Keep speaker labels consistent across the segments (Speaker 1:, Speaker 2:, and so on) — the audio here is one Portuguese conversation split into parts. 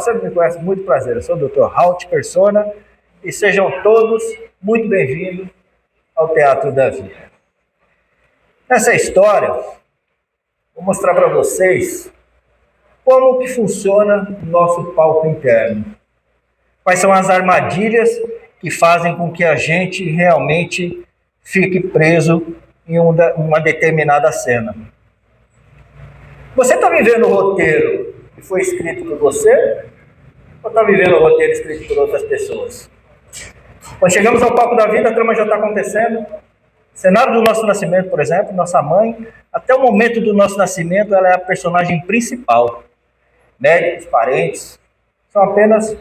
Speaker 1: Você me conhece, muito prazer. Eu sou o Dr. Halt Persona e sejam todos muito bem-vindos ao Teatro da Vida. Nessa história, vou mostrar para vocês como que funciona o nosso palco interno. Quais são as armadilhas que fazem com que a gente realmente fique preso em uma determinada cena. Você está vivendo o roteiro que foi escrito por você ou está vivendo o roteiro escrito por outras pessoas? Quando chegamos ao palco da vida, a trama já está acontecendo. Cenário do nosso nascimento, por exemplo, nossa mãe, até o momento do nosso nascimento, ela é a personagem principal. Médicos, parentes, são apenas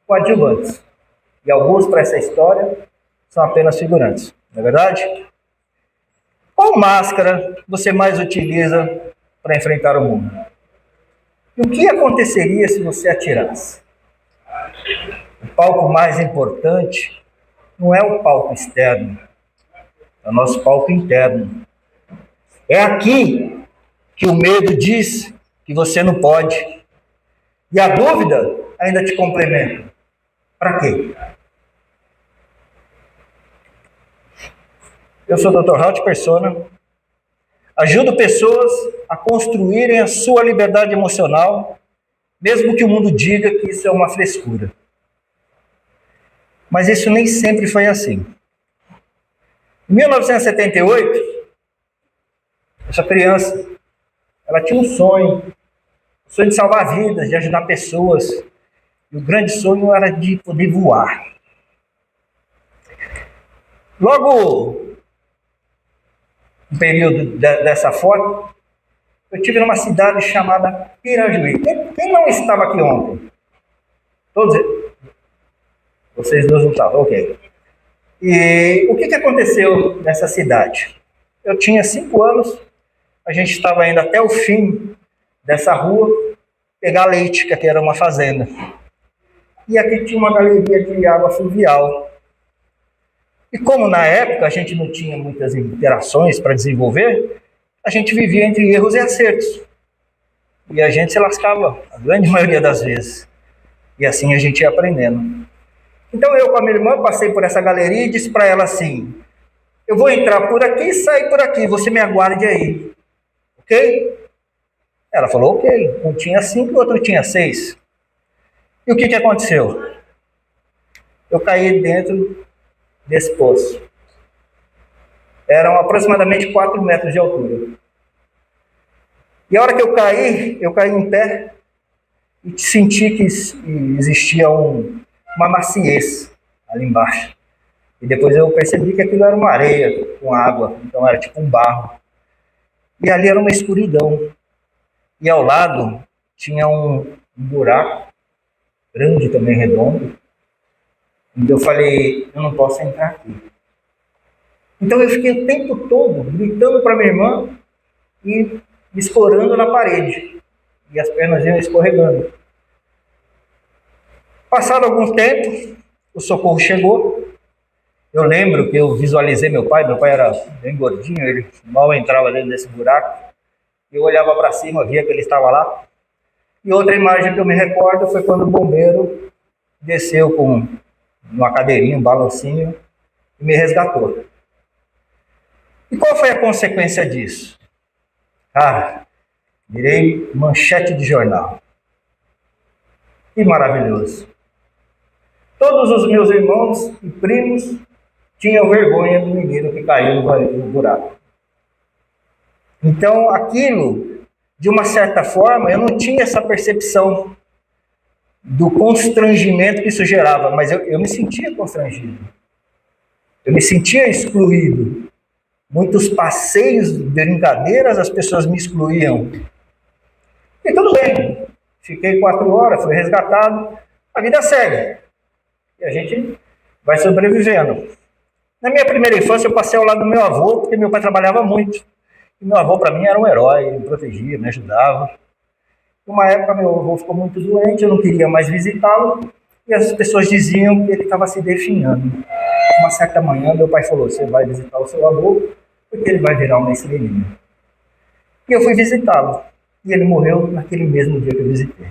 Speaker 1: coadjuvantes. E alguns para essa história são apenas figurantes. Não é verdade? Qual máscara você mais utiliza para enfrentar o mundo? E o que aconteceria se você atirasse? O palco mais importante não é o palco externo, é o nosso palco interno. É aqui que o medo diz que você não pode. E a dúvida ainda te complementa. Para quê? Eu sou o Dr. Halt Persona. Ajudo pessoas a construírem a sua liberdade emocional, mesmo que o mundo diga que isso é uma frescura. Mas isso nem sempre foi assim. Em 1978, essa criança, ela tinha um sonho de salvar vidas, de ajudar pessoas. E o grande sonho era de poder voar. Logo, no período dessa foto, eu estive numa cidade chamada Pirajuí. Quem não estava aqui ontem? Todos vocês dois não estavam, ok. E o que aconteceu nessa cidade? Eu tinha 5 anos, a gente estava indo até o fim dessa rua, pegar leite, que aqui era uma fazenda. E aqui tinha uma galeria de água fluvial. E como na época a gente não tinha muitas interações para desenvolver, a gente vivia entre erros e acertos. E a gente se lascava, a grande maioria das vezes. E assim a gente ia aprendendo. Então eu com a minha irmã passei por essa galeria e disse para ela assim: eu vou entrar por aqui e sair por aqui, você me aguarde aí. Ok? Ela falou ok. Um tinha 5 e o outro tinha 6. E o que aconteceu? Eu caí dentro desse poço. Eram aproximadamente 4 metros de altura. E a hora que eu caí em pé e senti que existia uma maciez ali embaixo. E depois eu percebi que aquilo era uma areia com água, então era tipo um barro. E ali era uma escuridão. E ao lado tinha um buraco, grande também, redondo. E eu falei, eu não posso entrar aqui. Então eu fiquei o tempo todo gritando para minha irmã e me escorando na parede. E as pernas iam escorregando. Passado algum tempo, o socorro chegou. Eu lembro que eu visualizei meu pai era bem gordinho, ele mal entrava dentro desse buraco. Eu olhava para cima, via que ele estava lá. E outra imagem que eu me recordo foi quando o bombeiro desceu com uma cadeirinha, um balancinho, e me resgatou. E qual foi a consequência disso? Cara, virei manchete de jornal. Que maravilhoso. Todos os meus irmãos e primos tinham vergonha do menino que caiu no buraco. Então, aquilo, de uma certa forma, eu não tinha essa percepção do constrangimento que isso gerava, mas eu me sentia constrangido. Eu me sentia excluído. Muitos passeios, brincadeiras, as pessoas me excluíam. E tudo bem. Fiquei 4 horas, fui resgatado. A vida segue. E a gente vai sobrevivendo. Na minha primeira infância, eu passei ao lado do meu avô, porque meu pai trabalhava muito. E meu avô, para mim, era um herói, ele me protegia, me ajudava. Uma época, meu avô ficou muito doente, eu não queria mais visitá-lo, e as pessoas diziam que ele estava se definhando. Uma certa manhã, meu pai falou, você vai visitar o seu avô, porque ele vai virar uma estrelinha. E eu fui visitá-lo, e ele morreu naquele mesmo dia que eu visitei.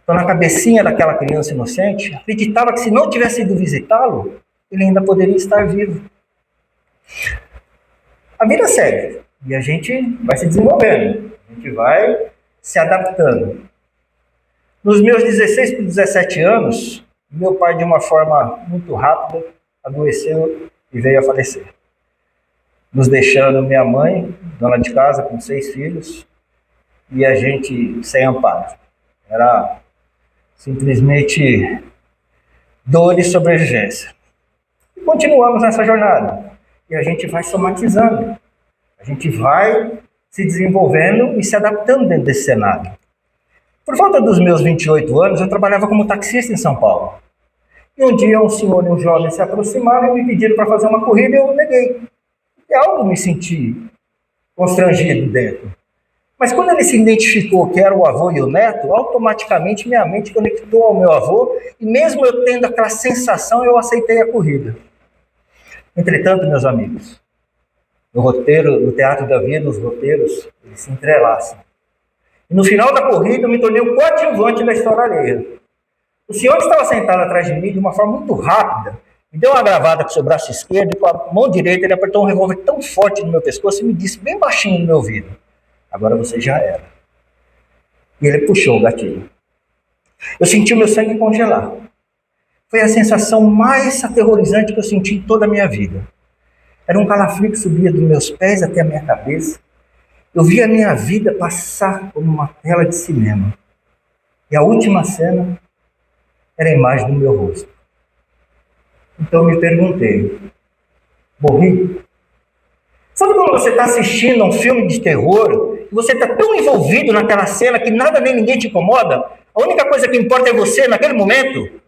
Speaker 1: Então, na cabecinha daquela criança inocente, acreditava que se não tivesse ido visitá-lo, ele ainda poderia estar vivo. A vida segue e a gente vai se desenvolvendo, a gente vai se adaptando. Nos meus 16 para 17 anos, meu pai, de uma forma muito rápida, adoeceu e veio a falecer, nos deixando minha mãe, dona de casa, com 6 filhos, e a gente sem amparo. Era simplesmente dor e sobrevivência. E continuamos nessa jornada. E a gente vai somatizando. A gente vai se desenvolvendo e se adaptando dentro desse cenário. Por volta dos meus 28 anos, eu trabalhava como taxista em São Paulo. E um dia um senhor e um jovem se aproximaram e me pediram para fazer uma corrida e eu neguei. E algo me senti constrangido dentro. Mas quando ele se identificou que era o avô e o neto, automaticamente minha mente conectou ao meu avô e mesmo eu tendo aquela sensação, eu aceitei a corrida. Entretanto, meus amigos, no roteiro, no teatro da vida, os roteiros, eles se entrelaçam. E no final da corrida, eu me tornei o coadjuvante da história alheia. O senhor que estava sentado atrás de mim, de uma forma muito rápida, me deu uma gravada com o seu braço esquerdo e com a mão direita ele apertou um revólver tão forte no meu pescoço e me disse bem baixinho no meu ouvido: agora você já era. E ele puxou o gatilho. Eu senti o meu sangue congelar. Foi a sensação mais aterrorizante que eu senti em toda a minha vida. Era um calafrio que subia dos meus pés até a minha cabeça. Eu via a minha vida passar como uma tela de cinema. E a última cena era a imagem do meu rosto. Então eu me perguntei: morri? Sabe quando você está assistindo a um filme de terror e você está tão envolvido naquela cena que nada nem ninguém te incomoda? A única coisa que importa é você naquele momento?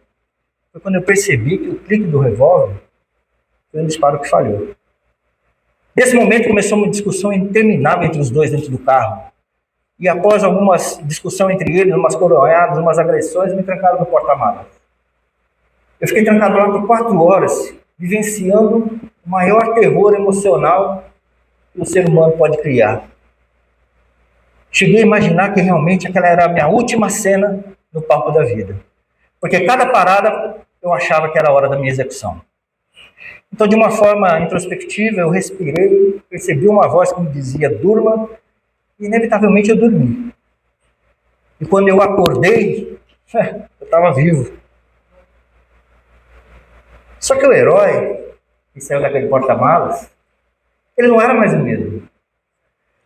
Speaker 1: Foi quando eu percebi que o clique do revólver foi um disparo que falhou. Nesse momento começou uma discussão interminável entre os dois dentro do carro. E após algumas discussão entre eles, umas coronhadas, umas agressões, me trancaram no porta-malas. Eu fiquei trancado lá por 4 horas, vivenciando o maior terror emocional que o ser humano pode criar. Cheguei a imaginar que realmente aquela era a minha última cena no palco da vida. Porque cada parada eu achava que era a hora da minha execução. Então, de uma forma introspectiva, eu respirei, percebi uma voz que me dizia: durma, e inevitavelmente eu dormi. E quando eu acordei, eu estava vivo. Só que o herói, que saiu daquele porta-malas, ele não era mais o mesmo.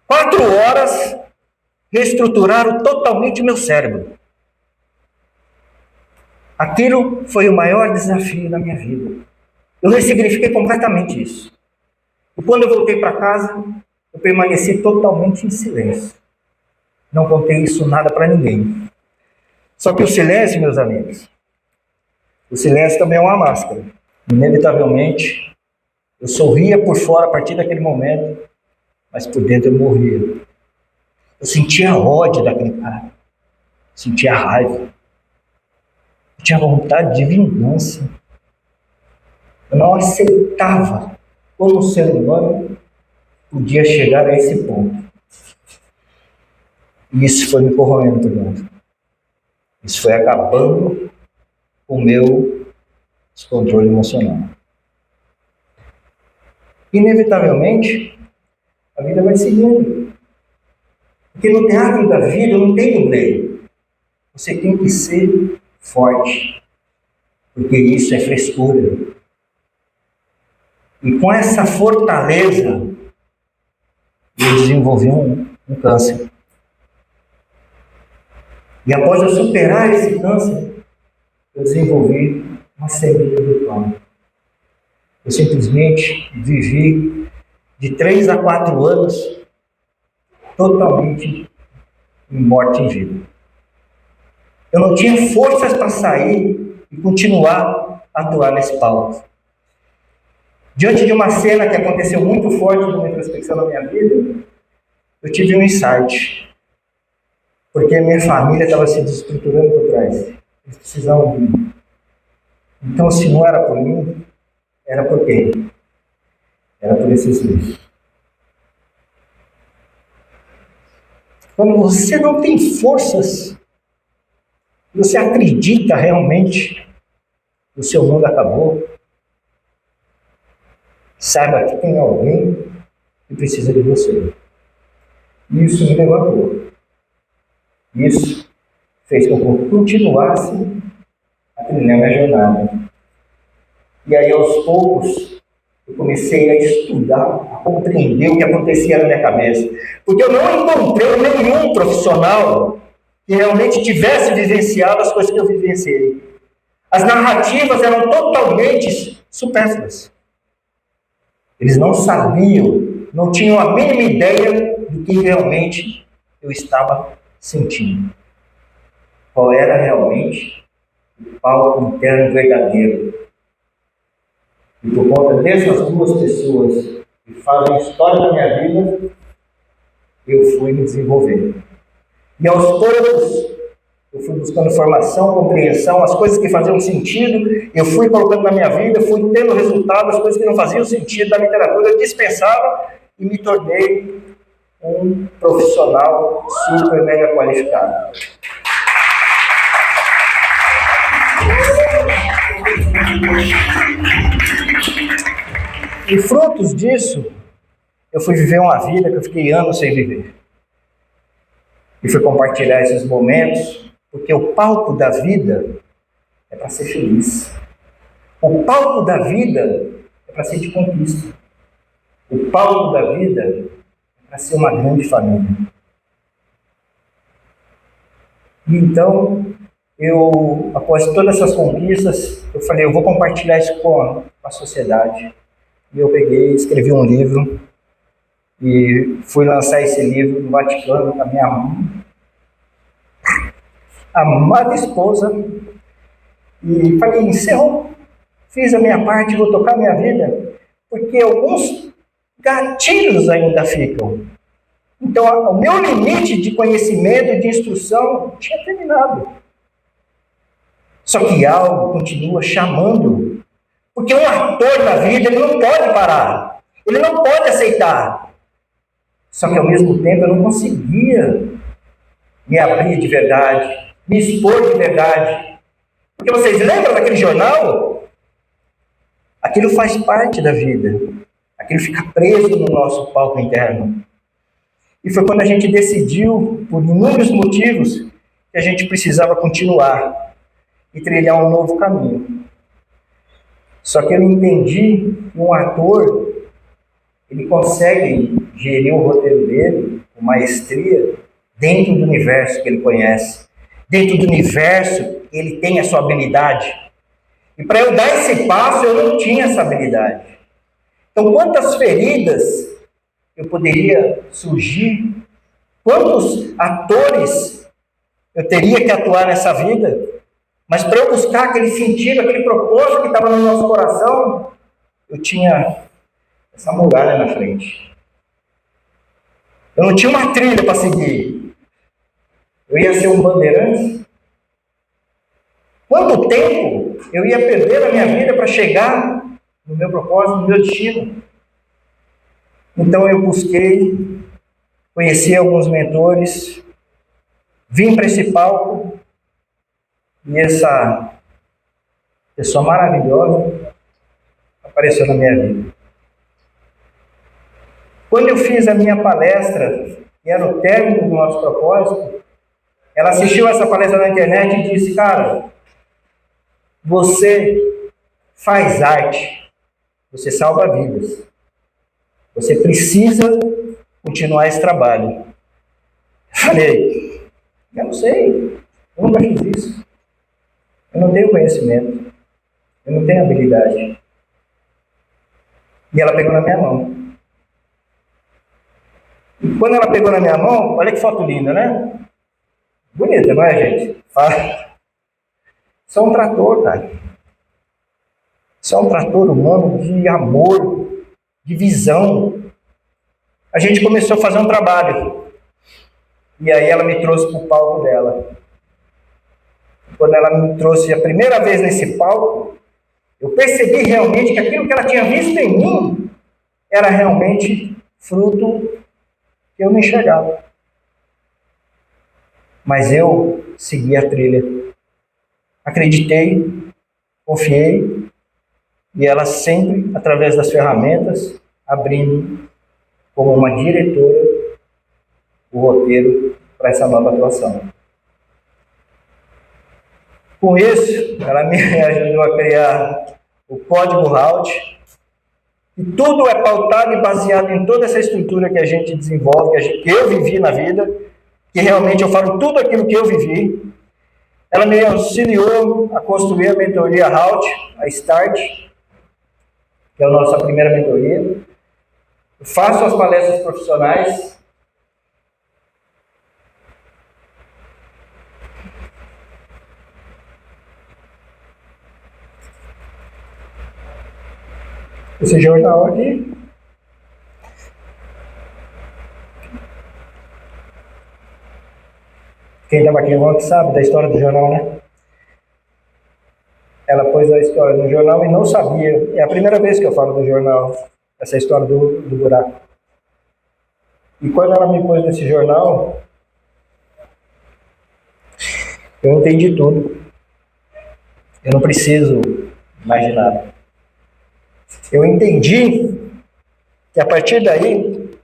Speaker 1: 4 horas reestruturaram totalmente o meu cérebro. Aquilo foi o maior desafio da minha vida. Eu ressignifiquei completamente isso. E quando eu voltei para casa, eu permaneci totalmente em silêncio. Não contei isso nada para ninguém. Só que o silêncio, meus amigos, o silêncio também é uma máscara. Inevitavelmente, eu sorria por fora a partir daquele momento, mas por dentro eu morria. Eu sentia ódio daquele cara. Eu sentia raiva. Eu tinha vontade de vingança. Eu não aceitava como o ser humano podia chegar a esse ponto. E isso foi me corroendo por dentro. Isso foi acabando com o meu descontrole emocional. Inevitavelmente, a vida vai seguindo. Porque no teatro da vida não tem dublê. Você tem que ser forte. Porque isso é frescura. E com essa fortaleza, eu desenvolvi um câncer. E após eu superar esse câncer, eu desenvolvi uma semente do pânico. Eu simplesmente vivi de 3 a 4 anos totalmente em morte em vida. Eu não tinha forças para sair e continuar a atuar nesse palco. Diante de uma cena que aconteceu muito forte numa introspecção na minha vida, eu tive um insight. Porque a minha família estava se desestruturando por trás. Eles precisavam de mim. Então, se não era por mim, era por quem? Era por esses dois. Quando você não tem forças, Você acredita realmente que o seu mundo acabou? Saiba que tem alguém que precisa de você. Isso me levantou. Isso fez com que eu continuasse a trilhar minha jornada. E aí, aos poucos, eu comecei a estudar, a compreender o que acontecia na minha cabeça. Porque eu não encontrei nenhum profissional que realmente tivesse vivenciado as coisas que eu vivenciei. As narrativas eram totalmente supérfluas. Eles não sabiam, não tinham a mínima ideia do que realmente eu estava sentindo. Qual era realmente o palco interno verdadeiro. E por conta dessas duas pessoas que fazem a história da minha vida, eu fui me desenvolvendo. E aos poucos, eu fui buscando informação, compreensão, as coisas que faziam sentido, eu fui colocando na minha vida, fui tendo resultado, as coisas que não faziam sentido da literatura, eu dispensava e me tornei um profissional super mega qualificado. E frutos disso, eu fui viver uma vida que eu fiquei anos sem viver. E fui compartilhar esses momentos, porque o palco da vida é para ser feliz. O palco da vida é para ser de conquista. O palco da vida é para ser uma grande família. E então, após todas essas conquistas, eu falei, eu vou compartilhar isso com a sociedade. E eu peguei, escrevi um livro, e fui lançar esse livro no Vaticano, com a minha amada esposa, e falei, encerrou, fiz a minha parte, vou tocar a minha vida, porque alguns gatilhos ainda ficam. Então, o meu limite de conhecimento e de instrução tinha terminado. Só que algo continua chamando. Porque um ator na vida, ele não pode parar. Ele não pode aceitar. Só que, ao mesmo tempo, eu não conseguia me abrir de verdade, me expor de verdade. Porque vocês lembram daquele jornal? Aquilo faz parte da vida. Aquilo fica preso no nosso palco interno. E foi quando a gente decidiu, por inúmeros motivos, que a gente precisava continuar e trilhar um novo caminho. Só que eu entendi que um ator, ele consegue gerir o roteiro dele com maestria dentro do universo que ele conhece. Dentro do universo, ele tem a sua habilidade. E para eu dar esse passo, eu não tinha essa habilidade. Então, quantas feridas eu poderia surgir? Quantos atores eu teria que atuar nessa vida? Mas para eu buscar aquele sentido, aquele propósito que estava no nosso coração, eu tinha essa muralha na frente. Eu não tinha uma trilha para seguir. Eu ia ser um bandeirante. Quanto tempo eu ia perder na minha vida para chegar no meu propósito, no meu destino? Então eu busquei, conheci alguns mentores, vim para esse palco e essa pessoa maravilhosa apareceu na minha vida. Quando eu fiz a minha palestra, que era o término do nosso propósito, ela assistiu essa palestra na internet e disse, cara, você faz arte, você salva vidas. Você precisa continuar esse trabalho. Eu falei, eu não sei, eu nunca fiz isso. Eu não tenho conhecimento, eu não tenho habilidade. E ela pegou na minha mão. E quando ela pegou na minha mão, olha que foto linda, né? Bonita, não é, gente? Isso é um trator, cara. Isso é um trator humano de amor, de visão. A gente começou a fazer um trabalho. E aí ela me trouxe para o palco dela. Quando ela me trouxe a primeira vez nesse palco, eu percebi realmente que aquilo que ela tinha visto em mim era realmente fruto que eu não enxergava. Mas eu segui a trilha. acreditei, confiei, e ela sempre, através das ferramentas, abrindo como uma diretora o roteiro para essa nova atuação. Com isso, ela me ajudou a criar o código Halt, e tudo é pautado e baseado em toda essa estrutura que a gente desenvolve, que eu vivi na vida, que realmente eu falo tudo aquilo que eu vivi. Ela me auxiliou a construir a mentoria Halt, a Start, que é a nossa primeira mentoria. Eu faço as palestras profissionais. Esse jornal aqui. Quem estava aqui ontem sabe da história do jornal, né? Ela pôs a história no jornal e não sabia. É a primeira vez que eu falo do jornal, essa história do buraco. E quando ela me pôs nesse jornal, eu entendi tudo. Eu não preciso mais de nada. Eu entendi que a partir daí,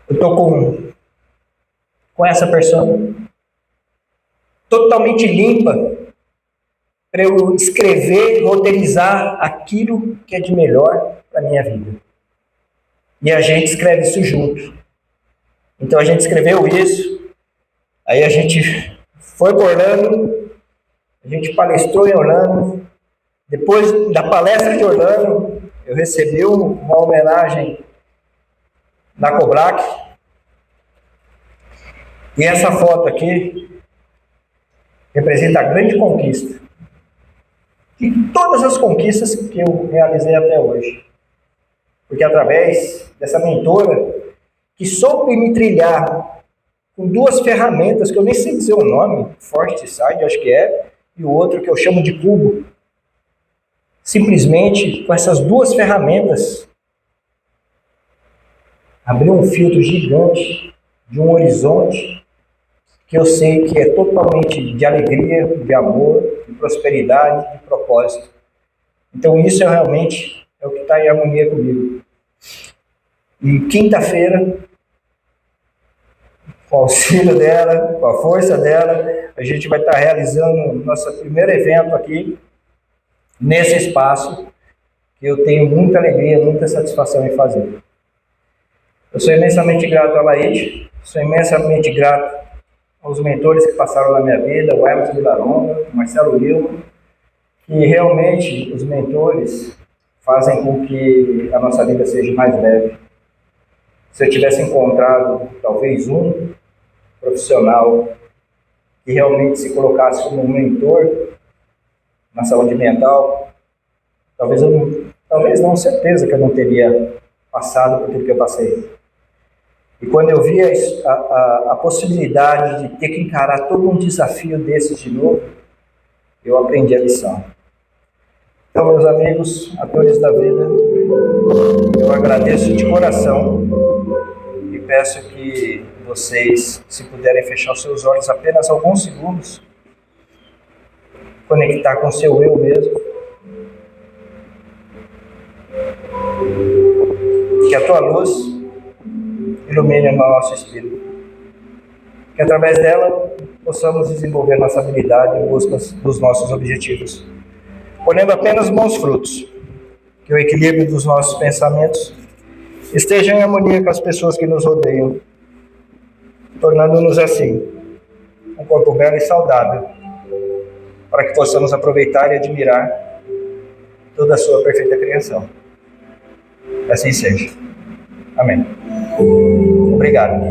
Speaker 1: eu estou com essa pessoa totalmente limpa para eu escrever, roteirizar aquilo que é de melhor para a minha vida. E a gente escreve isso junto. Então a gente escreveu isso, aí a gente foi para Orlando, a gente palestrou em Orlando. Depois da palestra de Orlando, eu recebi uma homenagem na Cobrac. E essa foto aqui representa a grande conquista. E todas as conquistas que eu realizei até hoje. Porque através dessa mentora, que soube me trilhar com duas ferramentas, que eu nem sei dizer o nome, Forteside, acho que é, e o outro que eu chamo de Cubo. Simplesmente, com essas duas ferramentas, abriu um filtro gigante de um horizonte que eu sei que é totalmente de alegria, de amor, de prosperidade, de propósito. Então isso realmente é o que está em harmonia comigo. E quinta-feira, com o auxílio dela, com a força dela, a gente vai estar realizando nosso primeiro evento aqui, nesse espaço, que eu tenho muita alegria, muita satisfação em fazer. Eu sou imensamente grato a Laide, sou imensamente grato aos mentores que passaram na minha vida, o Emerson Vilaronga, o Marcelo Lima, que realmente os mentores fazem com que a nossa vida seja mais leve. Se eu tivesse encontrado talvez um profissional que realmente se colocasse como um mentor na saúde mental, talvez não, certeza que eu não teria passado por tudo que eu passei. E quando eu vi a possibilidade de ter que encarar todo um desafio desses de novo, eu aprendi a lição. Então, meus amigos, atores da vida, eu agradeço de coração e peço que vocês, se puderem fechar os seus olhos apenas alguns segundos, conectar com o seu eu mesmo, que a tua luz ilumine o nosso espírito, que através dela possamos desenvolver nossa habilidade em busca dos nossos objetivos, colhendo apenas bons frutos, que o equilíbrio dos nossos pensamentos esteja em harmonia com as pessoas que nos rodeiam, tornando-nos assim um corpo belo e saudável, para que possamos aproveitar e admirar toda a sua perfeita criação. Assim seja. Amém. Obrigado.